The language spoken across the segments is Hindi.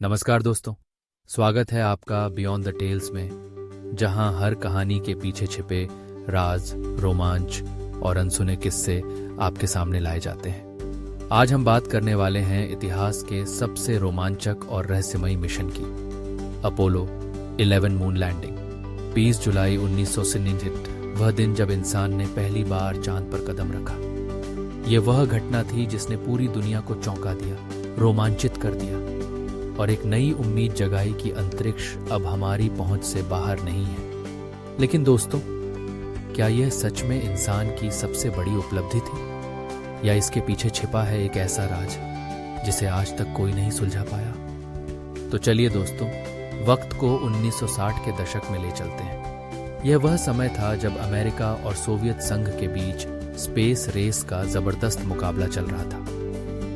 नमस्कार दोस्तों, स्वागत है आपका बियॉन्ड द टेल्स में, जहां हर कहानी के पीछे छिपे राज, रोमांच और अनसुने किस्से आपके सामने लाए जाते हैं। आज हम बात करने वाले हैं इतिहास के सबसे रोमांचक और रहस्यमयी मिशन की, अपोलो 11 मून लैंडिंग। 20 जुलाई 1969 वह दिन जब इंसान ने पहली बार चांद पर कदम रखा। यह वह घटना थी जिसने पूरी दुनिया को चौंका दिया, रोमांचित कर दिया और एक नई उम्मीद जगाई कि अंतरिक्ष अब हमारी पहुंच से बाहर नहीं है। लेकिन दोस्तों, क्या यह सच में इंसान की सबसे बड़ी उपलब्धि थी, या इसके पीछे छिपा है एक ऐसा राज जिसे आज तक कोई नहीं सुलझा पाया? तो चलिए दोस्तों, वक्त को 1960 के दशक में ले चलते हैं। यह वह समय था जब अमेरिका और सोवियत संघ के बीच स्पेस रेस का जबरदस्त मुकाबला चल रहा था।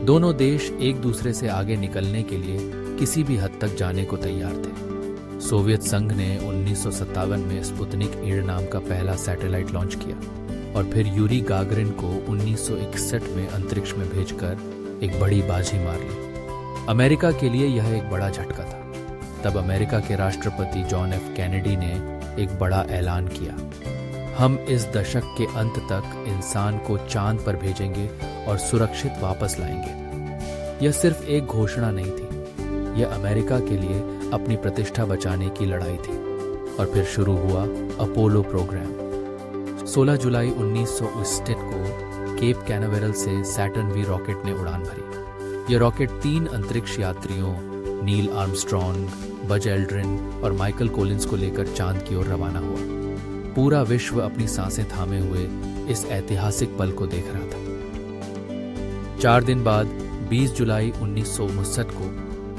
दोनों देश एक दूसरे से आगे निकलने के लिए किसी भी हद तक जाने को तैयार थे। सोवियत संघ ने 1957 में स्पुतनिक एड नाम का पहला सैटेलाइट लॉन्च किया और फिर यूरी गागरिन को 1961 में अंतरिक्ष में भेजकर एक बड़ी बाजी मार ली। अमेरिका के लिए यह एक बड़ा झटका था। तब अमेरिका के राष्ट्रपति जॉन एफ कैनेडी ने एक बड़ा ऐलान किया, हम इस दशक के अंत तक इंसान को चांद पर भेजेंगे और सुरक्षित वापस लाएंगे। यह सिर्फ एक घोषणा नहीं थी, यह अमेरिका के लिए अपनी प्रतिष्ठा बचाने की लड़ाई थी। और फिर शुरू हुआ अपोलो प्रोग्राम। 16 जुलाई 1969 को केप कैनावेरल से सैटर्न वी रॉकेट ने उड़ान भरी। यह रॉकेट 3 अंतरिक्ष यात्रियों नील आर्मस्ट्रॉन्ग, बज एल्ड्रिन और माइकल कोलिंस को लेकर चांद की ओर रवाना हुआ। पूरा विश्व अपनी सांसें थामे हुए इस ऐतिहासिक पल को देख रहा था। 4 दिन बाद 20 जुलाई 1959 को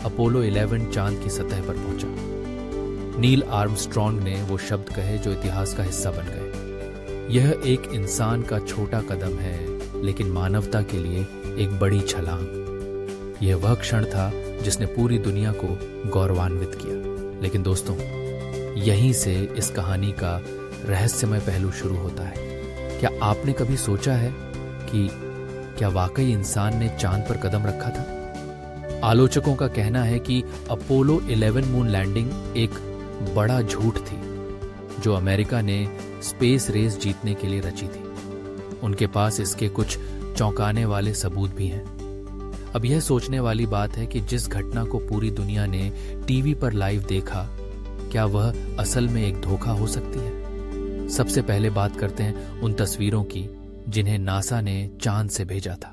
अपोलो 11 चांद की सतह पर पहुंचा। नील आर्मस्ट्रॉन्ग ने वो शब्द कहे जो इतिहास का हिस्सा बन गए, यह एक इंसान का छोटा कदम है लेकिन मानवता के लिए एक बड़ी छलांग। यह वह क्षण था जिसने पूरी दुनिया को गौरवान्वित किया। लेकिन दोस्तों, यहीं से इस कहानी का रहस्यमय पहलू शुरू होता है। क्या आपने कभी सोचा है कि क्या वाकई इंसान ने चांद पर कदम रखा था? आलोचकों का कहना है कि अपोलो 11 मून लैंडिंग एक बड़ा झूठ थी जो अमेरिका ने स्पेस रेस जीतने के लिए रची थी। उनके पास इसके कुछ चौंकाने वाले सबूत भी हैं। अब यह सोचने वाली बात है कि जिस घटना को पूरी दुनिया ने टीवी पर लाइव देखा, क्या वह असल में एक धोखा हो सकती है? सबसे पहले बात करते हैं उन तस्वीरों की जिन्हें नासा ने चांद से भेजा था।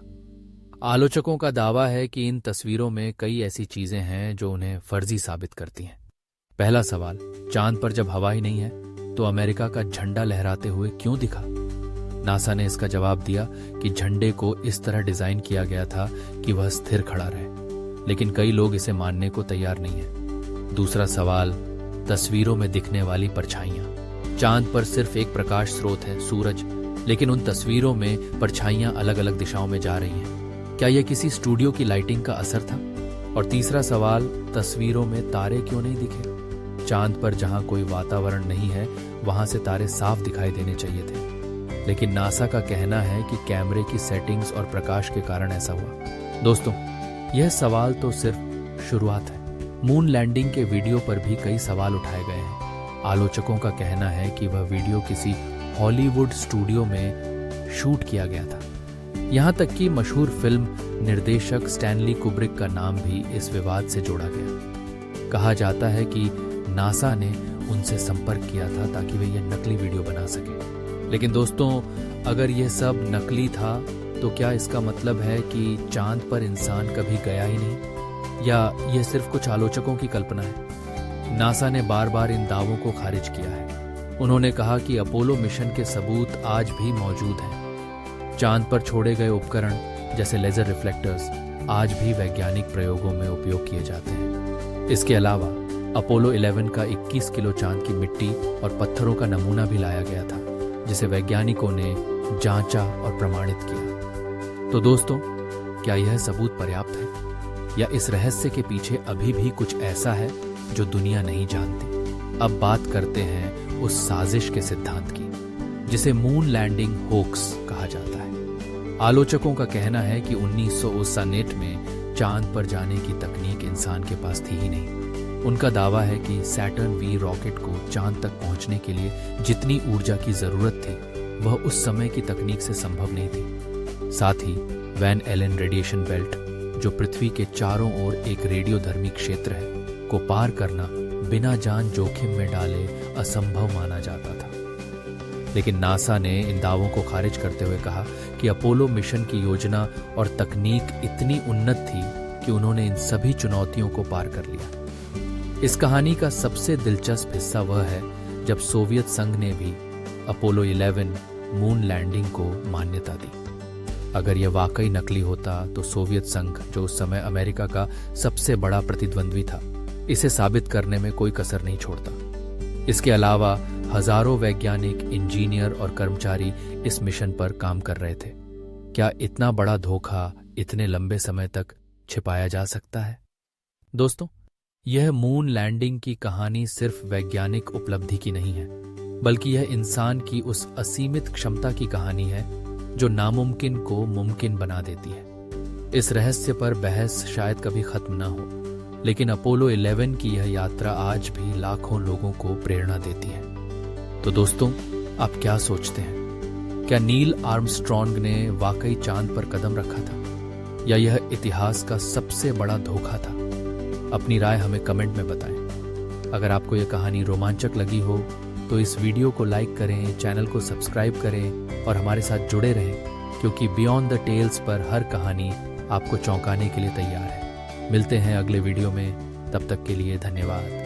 आलोचकों का दावा है कि इन तस्वीरों में कई ऐसी चीजें हैं जो उन्हें फर्जी साबित करती हैं। पहला सवाल, चांद पर जब हवा ही नहीं है तो अमेरिका का झंडा लहराते हुए क्यों दिखा? नासा ने इसका जवाब दिया कि झंडे को इस तरह डिजाइन किया गया था कि वह स्थिर खड़ा रहे, लेकिन कई लोग इसे मानने को तैयार नहीं है। दूसरा सवाल, तस्वीरों में दिखने वाली परछाइयां। चांद पर सिर्फ एक प्रकाश स्रोत है, सूरज, लेकिन उन तस्वीरों में परछाइयां अलग अलग दिशाओं में जा रही हैं। क्या यह किसी स्टूडियो की लाइटिंग का असर था? और तीसरा सवाल, तस्वीरों में तारे क्यों नहीं दिखे? चांद पर जहां कोई वातावरण नहीं है वहां से तारे साफ दिखाई देने चाहिए थे, लेकिन नासा का कहना है कि कैमरे की सेटिंग्स और प्रकाश के कारण ऐसा हुआ। दोस्तों, यह सवाल तो सिर्फ शुरुआत है। मून लैंडिंग के वीडियो पर भी कई सवाल उठाए गए हैं। आलोचकों का कहना है कि वह वीडियो किसी हॉलीवुड स्टूडियो में शूट किया गया था। यहां तक कि मशहूर फिल्म निर्देशक स्टैनली कुब्रिक का नाम भी इस विवाद से जोड़ा गया। कहा जाता है कि नासा ने उनसे संपर्क किया था ताकि वे यह नकली वीडियो बना सके। लेकिन दोस्तों, अगर यह सब नकली था तो क्या इसका मतलब है कि चांद पर इंसान कभी गया ही नहीं, या यह सिर्फ कुछ आलोचकों की कल्पना है? नासा ने बार बार इन दावों को खारिज किया है। उन्होंने कहा कि अपोलो मिशन के सबूत आज भी मौजूद हैं। चांद पर छोड़े गए उपकरण जैसे लेजर रिफ्लेक्टर्स आज भी वैज्ञानिक प्रयोगों में उपयोग किए जाते हैं। इसके अलावा अपोलो 11 का 21 किलो चांद की मिट्टी और पत्थरों का नमूना भी लाया गया था, जिसे वैज्ञानिकों ने जांचा और प्रमाणित किया। तो दोस्तों, क्या यह सबूत पर्याप्त है, या इस रहस्य के पीछे अभी भी कुछ ऐसा है जो दुनिया नहीं जानती? अब बात करते हैं उस साजिश के सिद्धांत की जिसे मून लैंडिंग होक्स कहा जाता है। आलोचकों का कहना है कि 1969 में चांद पर जाने की तकनीक इंसान के पास थी ही नहीं। उनका दावा है कि सैटर्न वी रॉकेट को चांद तक पहुंचने के लिए जितनी ऊर्जा की जरूरत थी वह उस समय की तकनीक से संभव नहीं थी। साथ ही वैन एलन रेडिएशन बेल्ट, जो पृथ्वी के चारों ओर एक रेडियोधर्मी क्षेत्र है, को पार करना बिना जान जोखिम में डाले असंभव माना जाता था। लेकिन नासा ने इन दावों को खारिज करते हुए कहा कि अपोलो मिशन की योजना और तकनीक इतनी उन्नत थी कि उन्होंने इन सभी चुनौतियों को पार कर लिया। इस कहानी का सबसे दिलचस्प हिस्सा वह है जब सोवियत संघ ने भी अपोलो 11 मून लैंडिंग को मान्यता दी। अगर यह वाकई नकली होता तो सोवियत संघ, जो उस समय अमेरिका का सबसे बड़ा प्रतिद्वंद्वी था, इसे साबित करने में कोई कसर नहीं छोड़ता। इसके अलावा हजारों वैज्ञानिक, इंजीनियर और कर्मचारी इस मिशन पर काम कर रहे थे। क्या इतना बड़ा धोखा इतने लंबे समय तक छिपाया जा सकता है? दोस्तों, यह मून लैंडिंग की कहानी सिर्फ वैज्ञानिक उपलब्धि की नहीं है, बल्कि यह इंसान की उस असीमित क्षमता की कहानी है जो नामुमकिन को मुमकिन बना देती है। इस रहस्य पर बहस शायद कभी खत्म ना हो, लेकिन अपोलो 11 की यह यात्रा आज भी लाखों लोगों को प्रेरणा देती है। तो दोस्तों, आप क्या सोचते हैं? क्या नील आर्मस्ट्रॉन्ग ने वाकई चांद पर कदम रखा था, या यह इतिहास का सबसे बड़ा धोखा था? अपनी राय हमें कमेंट में बताएं। अगर आपको यह कहानी रोमांचक लगी हो तो इस वीडियो को लाइक करें, चैनल को सब्सक्राइब करें और हमारे साथ जुड़े रहें, क्योंकि बियॉन्ड द टेल्स पर हर कहानी आपको चौंकाने के लिए तैयार है। मिलते हैं अगले वीडियो में, तब तक के लिए धन्यवाद।